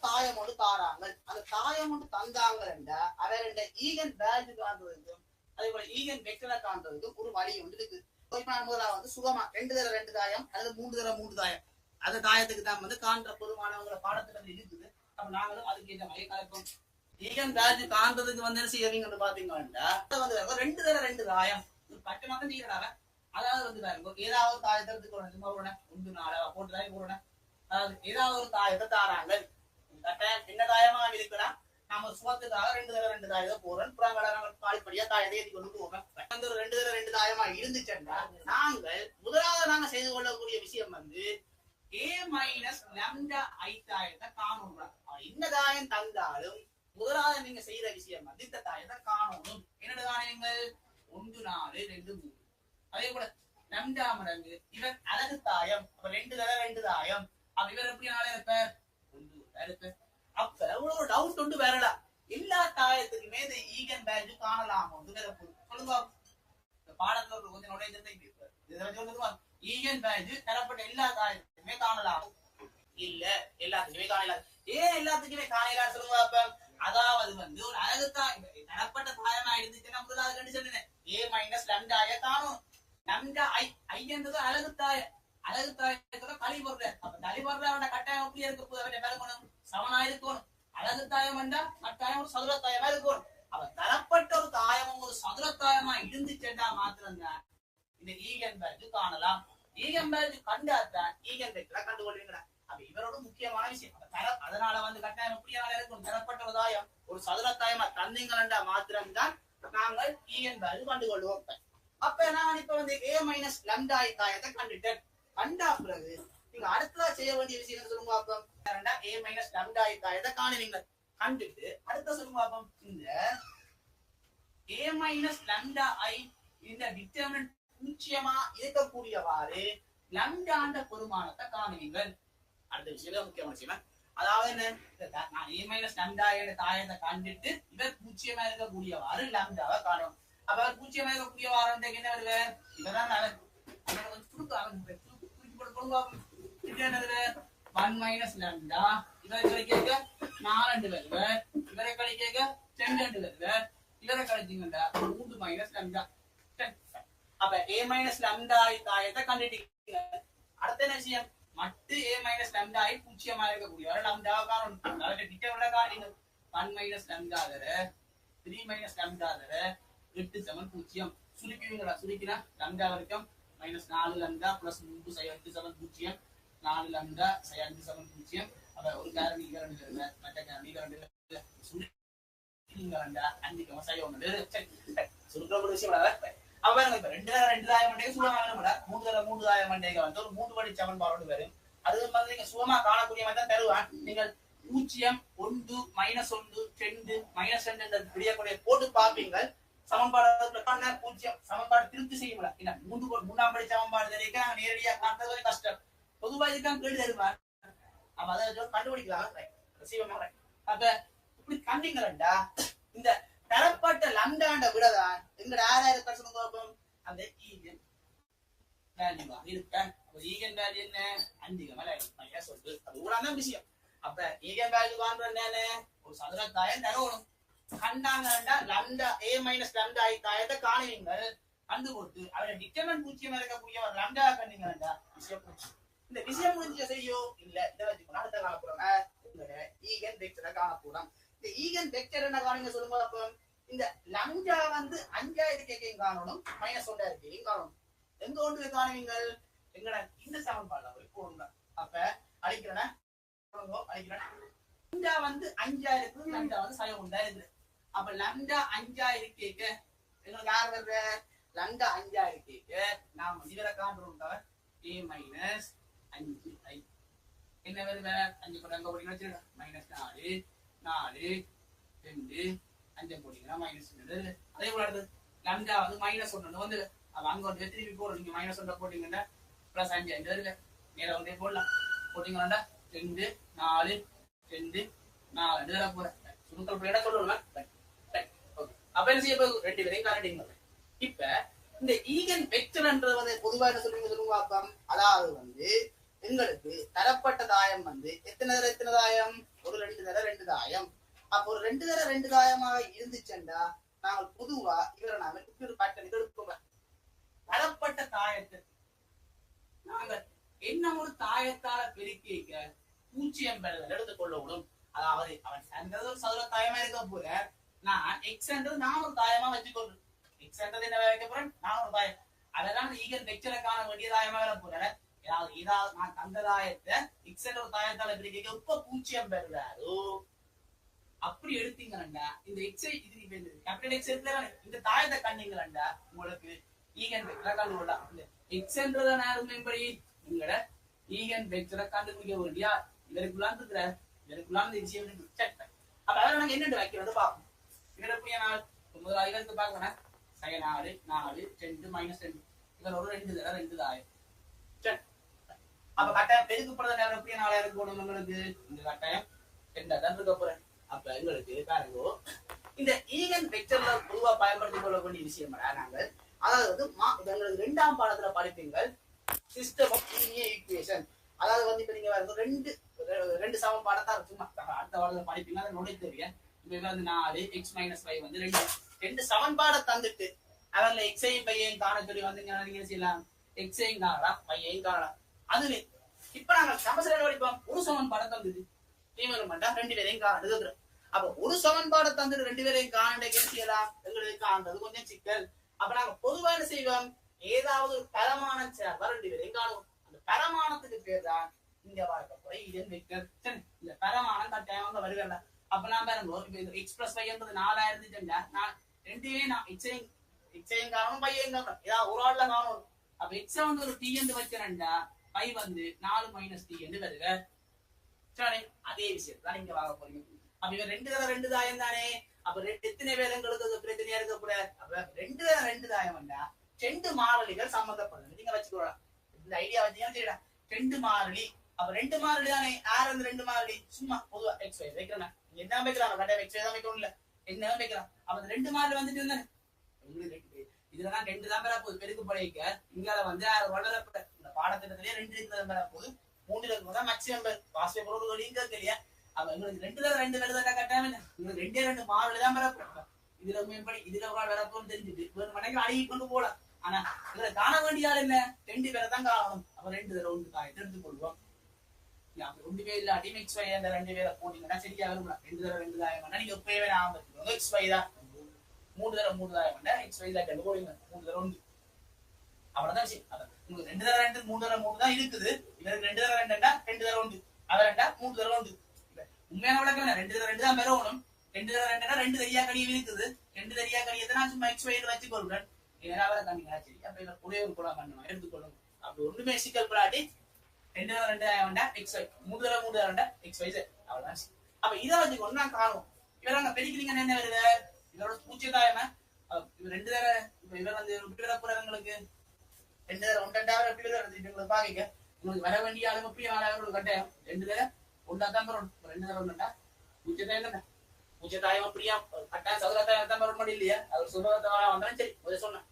தாயம் ஒன்று தாராங்க. அந்த தாயம் ஒன்று தந்தாங்க அவருடைய ஈகன் வேல்யூ காண்றதுக்கும் அதே போல ஈகன் வெக்டரை காண்றதுக்கும் ஒரு வழி ஒன்று இருக்கு. முதலாவது வந்து சுகமா 2 தடவை 2 தாயம் அல்லது 3 தடவை 3 தாயம் அந்த தாயத்துக்கு தான் வந்து காண்ற பொதுவானவங்கள பாடத்துல இருக்குது. அப்ப நாங்களும் அதுக்கு இந்த மாதிரி கலப்போம். ஈகன் வேல்யூ காண்றதுக்கு வந்து என்ன செய்வீங்கன்னு பாத்தீங்கன்னா 2 தடவை 2 தாயம் பட்டமா தான் நீங்க அதாவது வந்து பாருங்க ஏதாவது ஒரு தாயத்தை எடுத்துக்கணும். சும்மா போடுறேன் 1 4 போட்டு தாய் போடுறேன். அதாவது ஏதாவது ஒரு தாயத்தை தாராங்க. என்ன தாயமா இருக்கலாம் நம்ம சுகத்துக்காக 2 தடவை 2 தாயத்தை போடுறோம். பாடிப்படியா தாயத்தை ஏற்றி கொண்டு போவேன். 2 தடவை 2 தாயமா இருந்துச்சுன்னா நாங்கள் முதலாவது நாங்க செய்து கொள்ளக்கூடிய விஷயம் வந்து a மைனஸ் lambda I தாயத்தை காணணும். என்ன தாயம் தந்தாலும் முதலாவது நீங்க செய்யற விஷயம் வந்து இந்த தாயத்தை காணணும். என்னோட தாயங்கள் 1 4 2 3. அதே போல lambda மடங்கு இவர் அழகு தாயம். அப்ப 2 தடவை 2 தாயம். அப்ப இவர் எப்படி நாளே இருப்பார் 1 இருப்பார். அப்ப ஒரு டவுட் ஒன்று வரல. எல்லா தாயத்துக்குமே இந்த ஈகன் வேல்யூ காணலாம் சொல்லுங்க. பாடத்துல ஒரு கொஞ்சம் நுழைஞ்சதை ஈகன் வேல்யூ தரப்பட்ட எல்லா தாயத்துக்குமே காணலாம். இல்ல எல்லாத்துக்குமே காணலாம். ஏன் எல்லாத்துக்குமே காணலாம் சொல்லுங்க. அப்ப அதாவது வந்து ஒரு அழகு தரப்பட்ட தாயமா இருந்துச்சுன்னா முதலாவது கண்டிஷன் a மைனஸ் lambda காணும். lambda I என்றது அழகு தாய. அழகு தாயத்தோட கழிவர்ற. அப்ப கழிவர்ற அவன கட்டாயம் எப்படி இருக்க போது அவன் விலகணும் சமனா இருக்கணும். அழகு தாயம் என்றா கட்டாயம் ஒரு சதுர தாயமா இருக்கணும். அவ தரப்பட்ட ஒரு தாயமும் ஒரு சதுர தாயமா இருந்துச்சுன்னா மாத்திரம்தான் இந்த ஈகன் வேல்யூ காணலாம். ஈகன் வேல்யூ கண்டாதான் ஈகன் வெக்டரை கண்டுகொள்வீங்களா. அப்ப இவரோட முக்கியமான விஷயம் அதனால வந்து கட்டாயம் எப்படியான இருக்கும் தரப்பட்ட ஒரு தாயம் ஒரு சதுர தாயமா தந்தீங்களா மாத்திரம்தான் நாங்கள் ஈகன் வேல்யூ கண்டுகொள்வோம். அப்ப நான் இப்ப வந்து a மைனஸ் lambda I தாயத்தை கண்டுட்டேன். கண்டா பிறகு நீங்க அடுத்ததா செய்ய வேண்டிய விஷயம் சொல்லுங்க பாப்போம். a மைனஸ் lambda I தாயத்தை காணுவீங்க. கண்டுட்டு அடுத்த சொல்லுங்க பாப்போம். இந்த a மைனஸ் lambda I இந்த டிட்டர்மினன்ட் பூஜ்ஜியமா இருக்கக்கூடியவாறு lambda பெருமானத்தை காணுவீங்க. அடுத்த விஷயம் முக்கியமான விஷயம் அதாவது என்ன a மைனஸ் lambda தாயத்தை கண்டுட்டு இவர் பூஜ்ஜியமா இருக்கக்கூடியவாறு lambdaவை காணும். அப்ப பூஜ்ஜியமா இருக்கக்கூடியவாறு என்ன வருது இவதான் one minus lambda இவரை கழிக்க 4 வருவர். இவரை கழிக்க 2 வருவர். இவரை கழிச்சீங்கன்னா 3 மைனஸ் lambda. அப்ப a மைனஸ் lambda தாயத்தை கண்டுட்டீங்க. அடுத்த என்ன விஷயம் மட்டு a மைனஸ் lambda பூஜ்ஜியமா இருக்கக்கூடிய lambda காணும். அதாவது டிட்டர்மினன்ட் காணுங்க 1 மைனஸ் lambda தர 3 மைனஸ் lambda தர 8 சமன் 0. சுருக்கிவீங்களா சுருக்கினா lambda வரைக்கும் minus 4 lambda plus 3 சை 8 சமன் 0. 4 lambda சை 5 சமன் 0. அப்ப ஒரு காரணி இரண்டு இல்ல மற்ற காரணி இரண்டு சுருக்கிங்களா 5 கமா சை 1 சுருக்கிற விஷயம் அப்ப இப்ப 2 தாயம் மண்டே சுலமா வேணும்டா 3 தாயம் மண்டேக்கு வந்து ஒரு 3 படி சமன்பாடு வரும். அது மாதிரி நீங்க சுலமா காணக்கூடிய மாதிரி தான் தருவான். நீங்கள் 0 1 -1 2 -2 என்ற விடியக்கூடிய போட்டு பாப்பீங்க. சமன்பாடு சமன்பாடு திருப்தி செய்யலாம். இல்ல 3ஆம் படி சமன்பாடு தெரிவிக்க நாங்க நேரடியா காண்றது ஒரு கஷ்டம். பொதுவா இதுக்காக கேள்வி தருவார். அப்ப அதை கண்டுபிடிக்கலாம். அப்ப இப்படி கண்டிங்களா இந்த தரப்பட்ட லம்டாண்ட விடதான் எங்க 6000% கோபம் அந்த ஈகன் வேல்யூவா இருக்கா. ஈகன் வேல்யூ என்ன 5 மேல சொல்லுது. அது ஊடான விஷயம். அப்ப ஈகன் வேல்யூ காண்றது ஒரு சதுர தாயம் தரணும். கண்டாங்கடா lambda a minus lambda I தாயத்தை காணுவீங்க. கண்டு கொடுத்து அவரை டிட்டர்மினன்ட் பூஜ்ஜியமா இருக்கக்கூடிய ஒரு lambda கண்டீங்கடா விஷயம் முடிஞ்சு. இந்த விஷயம் முடிஞ்ச செய்யோ இல்ல இத வச்சுக்கணும். அடுத்த காண போறோம் இந்த ஈகன் வெக்டரை காண போறோம். இந்த ஈகன் வெக்டர் என்ன காணுங்க சொல்லுங்க. அப்ப இந்த lambda வந்து 5000 கேக்கையும் காணணும் -1 இருக்கேயும் காணணும். எங்க ஒன்று காணுவீங்க எங்கட இந்த சமன்பாடுல போய் போடுங்க. அப்ப அழிக்கிறேன் அழிக்கிறேன் lambda வந்து 5000 lambda வந்து சை 1 இருக்கு. அப்ப lambda 5000 கேக்க எங்களுக்கு யார் வருது lambda 5000 கேக்க நாம இதுல காண்றோம் தவிர a minus 5I என்ன வருது 5 போட்டு அங்க போடுங்க வச்சிருங்க -4 4 2 5 போடுங்க -2. அதே போல அடுத்து lambda வந்து -1 வந்து அப்ப அங்க வந்து திருப்பி போடுங்க. நீங்க -1 போட்டீங்கன்னா +5 5 வருது. நேரா வந்து போடலாம். போட்டீங்கன்னா 2 4 2 4 இதெல்லாம் போற சுருக்கல் பேட சொல்லணும். அப்ப என்ன செய்ய போகுது 2 பேரையும் காட்டிங்க. இப்ப இந்த ஈகன் வெக்டர்ன்றது வந்து பொதுவா என்ன சொல்லுங்க பாப்போம். அதாவது வந்து எங்களுக்கு தரப்பட்ட தாயம் வந்து எத்தனை தாயம்? ஒரு 2 தர 2 தாயம். அப்போ ஒரு 2 தர 2 தாயமாக இருந்துச்சுண்டா நாங்கள் பொதுவா இவரை நாங்கள் இப்படி ஒரு பேட்டர்ன் எடுப்போம். தரப்பட்ட தாயத்தை நாங்கள் என்ன ஒரு தாயத்தால பெருக்கிக்க 0 பெறுதல் எடுத்துக்கொள்ளவும். அதாவது அவன் சந்தது ஒரு சதுர தாயமா இருக்க போல நான் எக்ஸ்ன்றது நான் ஒரு தாயமா வச்சுக்கொள்றேன். எக்ஸ்ன்றது என்ன வைக்க போறேன்? நான் ஒரு தாயம். அதெல்லாம் ஈகன் வெக்டரை காண வேண்டிய தாயமா வர போற. ஏதாவது நான் தந்த தாயத்தை எக்ஸ்ன்ற ஒரு தாயத்தால பிரிக்க இப்ப 0 பெறுறாரோ அப்படி எடுத்தீங்கன்னா இந்த எக்ஸை இது கேபிட்டல் எக்ஸ் இருக்குல்ல இந்த தாயத்தை கண்டீங்கன்னா உங்களுக்கு ஈகன் வெக்டரை கண்டுகொள்ளலாம். எக்ஸ்ன்றத நேரம் எப்படி உங்களோட ஈகன் வெக்டரை கண்டுபிடிக்க வேண்டியா இதற்குள்ளான் இருக்கிற இதற்குள்ளான் இந்த விஷயம் செக். அப்ப அதெல்லாம் நாங்க என்னென்று வைக்கிறது பார்ப்போம். இதில் எப்படி நான் முதலாவது இவருக்கு பார்க்கணும். 4 4 2 -2 இதில் ஒரு 2 தர 2 தாயம். அப்ப கட்டாயம் பெருக்கப்படுற நேரம் எப்படி 4 இருக்கணும் உங்களுக்கு இந்த கட்டாயம் 2 தான் இருக்க போறேன். அப்ப எங்களுக்கு பாருங்க இந்த ஈகன் வெக்டர்ல பொதுவா பயன்படுத்திக் கொள்ளக்கூடிய விஷயம் நாங்கள் அதாவது எங்களுக்கு 2ஆம் பாடத்துல படிப்பீங்கள் சிஸ்டம் ஆஃப் லீனியர் ஈக்குவேஷன். அதாவது வந்து இப்ப நீங்க ரெண்டு சமன்பாடத்தான் சும்மா அடுத்த பாடத்துல படிப்பீங்க அதை நோடி தெரியும். இப்ப வந்து 4 x - 5 வந்து ரெண்டு சமன்பாடை தந்துட்டு அதில் எக்ஸையும் பையையும் காண சொல்லி வந்து நீங்க செய்யலாம். எக்ஸையும் காணலாம் பையையும் காணலாம். அதுவே இப்ப நாங்க சமசீரன் படிப்போம். ஒரு சமன்பாடை தந்துட்டு தீவிரமாட்டா 2 பேரையும் காணுது. அப்ப ஒரு சமன்பாடை தந்துட்டு 2 பேரையும் காண செய்யலாம். எங்களுக்கு காண்றது கொஞ்சம் சிக்கல். அப்ப நாங்க பொதுவா என்ன செய்வோம்? ஏதாவது ஒரு பரமானம் சேர்வா 2 பேரையும் காணுவோம். அந்த பரமானத்துக்கு பேர் தான் இங்க பார்க்க ஈகன் வெக்டர். இந்த பரமானம் கட்டாயம் அங்க வருகல. அப்ப நான் பாருங்க x + y என்பது 4 இருந்துச்சுன்னா நான் ரெண்டுமே நான் எக்ஸையும் காணும் பையையும் காணும் ஏதாவது ஒரு ஆள்ல காணும். அப்ப x வந்து ஒரு t என்று வச்சிருந்தா பை வந்து 4 - t என்று வருக. சரி அதே விஷயம் தான் இங்க வாங்க போறீங்க. அப்ப இவன் 2 தர 2 தாயம் தானே. அப்ப எத்தனை பேர் எங்களுக்கு பிரச்சனையா இருக்க கூட. அப்ப 2 தர 2 தாயம் வந்தா 2 மாறிலிகள் சம்பந்தப்படும். நீங்க வச்சுக்கோடா இந்த ஐடியா வச்சீங்கன்னா சரிடா 2 மாறிலி. அப்ப 2 மாறிலி தானே. யார் அந்த 2 மாறிலி? சும்மா பொதுவா x y வைக்கிறேன். என்ன வைக்கலாம் கட்டாயம் x y தான் வைக்கணும் இல்ல என்ன வைக்கலாம். அப்ப அந்த 2 மாறிலி வந்துட்டு இருந்தானே இதுலதான் 2 தான் பெற போகுது. பெருக்கு படைக்க இங்கால வந்து வளரப்பட்ட இந்த பாடத்திட்டத்திலேயே 2 இருக்கிறது பெற போகுது. 3 இருக்கும்போது மேக்ஸிமம் வாசிய பொருள் இங்க தெரிய. அப்ப உங்களுக்கு 2 தர 2 வருதா கட்டாயம் இல்லை. உங்களுக்கு 2 மாறிலி தான் பெற போறோம். இதுல எப்படி இதுல ஒரு ஆள் வரப்போன்னு தெரிஞ்சுட்டு ஒரு மனைக்கு அழுகி கொண்டு போலாம். ஆனா இதுல காண வேண்டிய ஆள் என்ன? 2 பேரை தான் காணணும். அப்ப 2 தர 1 தாயத்தை எடுத்துக் கொள்வோம். அப்ப 2 பேர் இல்லாட்டி x y அந்த 2 பேரை போனீங்கன்னா சரியா வருமா? 2 தர 2 தாயம் நீங்க எப்பவே ஞாபகம் வச்சுக்கோங்க. x y தான் 3 தர 3 தாயம் x y தான் கண்டு போடுங்க. 3 தர 1 அவ்வளவுதான் சரி. அப்ப உங்களுக்கு 2 தர 2 3 தர 3 தான் இருக்குது. இதற்கு 2 தர 2ண்டா 2 தர 1 அவ ரெண்டா 3 தர 1. உண்மையான விளக்கம் 2 தர 2 தான் பெறணும். 2 தர 2ண்டா 2 தெரியா கடியும் இருக்குது. 2 தெரியா கடியத்தை நான் சும்மா x y வச்சுக்கொள்றேன். ஏதாவது கண்டிங்களா சரி. அப்ப இதை ஒரே ஒரு கூட பண்ணணும் எடுத்துக்கொள்ளுங்க. அப்படி ஒண்ணுமே சிக்கல் படாட்டி 2 தர 2 தாயம்டா x y 3 தர 3 தாயம்டா x y z அவ்வளவுதான். அப்ப இதை வச்சுக்கொண்டு நான் காணும். இவராங்க பெருக்கிறீங்கன்னு என்ன வருது? இதோட 0 தாயமா 2 தர இவர் வந்து எப்படி வர போறாங்களுக்கு 2 தர 1 எப்படி வருது உங்களுக்கு பாருங்க. உங்களுக்கு வர வேண்டிய அளவு எப்படி ஆளவர்கள் கட்டாயம் 2 தர 1 தான் வரும். 2 தர 1 0 தாயம் தானே. 0 தாயம் அப்படியா கட்டாயம் சதுர தாயம் தான் வர முடியும் இல்லையா? அது சொல்றதா வந்தாலும் சரி ஒரு சொன்னேன்.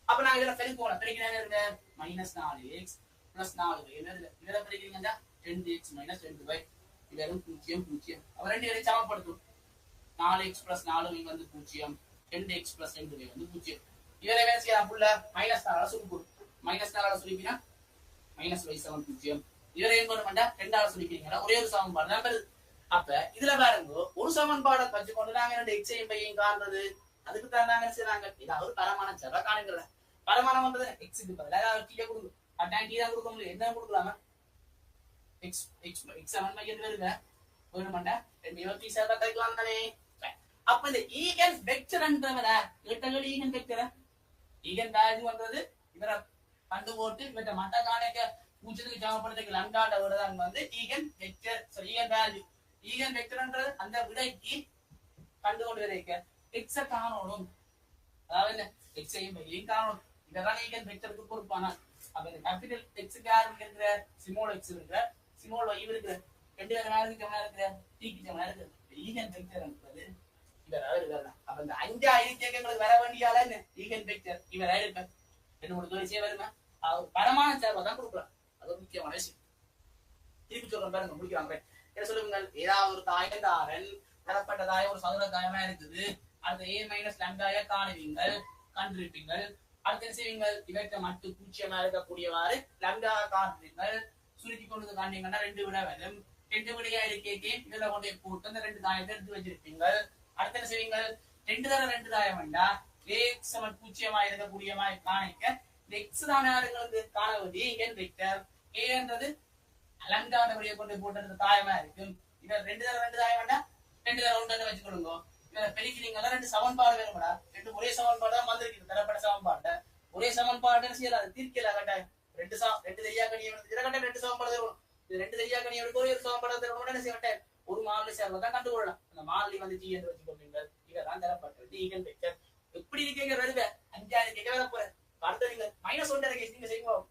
அப்ப நான் இதுல பெருக்கணும். பெருக்கிறேன் -4x + 4y இதுல பெருக்கிறீங்கன்னா 10x - 2y இதெல்லாம் 0 0. அவ 2 பேரையும் சமப்படுத்தும். 4x + 4y வந்து 0 10x + 2y வந்து 0. இவரை வேற செய்யலாம் புள்ள -4 சுருக்கும். -4 சுருக்கினா -y7 0. இவரை எங்க கொண்டு வந்தா 2 சுருக்கிறீங்களா ஒரே ஒரு சமன்பாடு தான் வருது. அப்ப இதுல பாருங்க ஒரு சமன்பாடை வச்சுக்கொண்டு நாங்க 2 x-ஐயும் y-யும் காண்றது அதுக்கு தான் நாங்க செய்றாங்க. இதாவது பரமானம் செவ்வா காணுங்களா. பரமானம் வந்தது x-க்கு பதிலா t கொடுங்க. அட்டான் t தான் கொடுக்க முடியும். என்ன கொடுக்கலாமா? x சமன் மையத்துல இருக்க ஒரு மண்டா 2 t செவ்வா கைக்கலாம் தானே. அப்ப இந்த ஈகன் வெக்டர்ன்றவர எட்டகள் ஈகன் வெக்டர் ஈகன் வேல்யூ வந்தது இவரை கண்டு போட்டு இவற்றை மட்ட காணிக்க பூஜ்ஜியத்துக்கு சமப்படுத்த லண்டாட விடதான் வந்து ஈகன் வெக்டர். சரி ஈகன் வேல்யூ ஈகன் வெக்டர்ன்றது அந்த விடைக்கு கண்டு கொண்டு வரைக்க x காணணும். அதாவது x-ஐயும் y-யும் காணணும். இதெல்லாம் ஈகன் வெக்டருக்கு பொறுப்பானா. அப்ப இந்த கேபிட்டல் x-க்கு யார் இருக்கிற ஸ்மால் x இருக்கிற ஸ்மால் y இருக்கிற 2 யாருக்கு சமமா இருக்கிற t-க்கு சமமா இருக்கிற ஈகன் வெக்டர் என்பது இவரா இருக்காரா. அப்ப இந்த 5 ஐடியங்களுக்கு வர வேண்டிய ஆள என்ன ஈகன் வெக்டர் இவரா இருக்க. 2 3 தோரிசே வருமா பரமாண சேர்வை தான் கொடுக்கலாம். அது முக்கியமான விஷயம். திருப்பி சொல்றேன் பாருங்க, முடிக்கிறாங்க. என்ன சொல்லுங்கள், ஏதாவது ஒரு தாயம் தாரன் தரப்பட்ட தாயம் ஒரு சதுர தாயமா இருக்குது. அடுத்த a மைனஸ் லம்டாய காணுவீங்கள், கண்டிருப்பீங்கள். அடுத்து என்ன செய்வீங்கள், இவற்றை மட்டும் பூச்சியமா இருக்கக்கூடியவாறு லம்டா காணுவீங்கள். சுருக்கி கொண்டு காண்டீங்கன்னா 2 விட வரும். 2 விடையா இருக்கே இதுல கொண்டு போட்டு அந்த 2 தாயத்தை எடுத்து வச்சிருப்பீங்கள். அடுத்து என்ன செய்வீங்கள், 2 தர 2 தாயம் வேண்டா x சமன் பூச்சியமா இருக்கக்கூடியமாய் காணிக்க இந்த x தான ஆளுங்களுக்கு காண வேண்டிய இங்க வெக்டர் a என்றது லம்டா வழியை கொண்டு போட்டு தாயமா இருக்கும். இத 2 தர 2 தாயம் வேண்டா 2 தர 1 வச்சுக்கொள்ளுங்க. பெருக்கிறீங்களா 2 சமன்பாடு வேணும்டா, 2 ஒரே சமன்பாடு தான் வந்திருக்கு. தரப்பட்ட சமன்பாடு ஒரே சமன்பாடு செய்யலாம், தீர்க்கல கட்டாயம். 2 தெரியாக்கணியை இதுல கட்ட 2 சமன்பாடு தரும். இது 2 தெரியாக்கணியை ஒரு சமன்பாடு தரும். என்ன செய்ய மாட்டேன், ஒரு மாறிலி சேர்வதை தான் கண்டுகொள்ளலாம். அந்த மாறிலி வந்து g என்று வச்சுக்கொள்வீங்க. இதெல்லாம் தரப்பட்டது ஈகன் வெக்டர். எப்படி இருக்கீங்க வருவேன் 5 கேட்க வர போறேன். அடுத்த நீங்க -1 நீங்க செய்வோம்.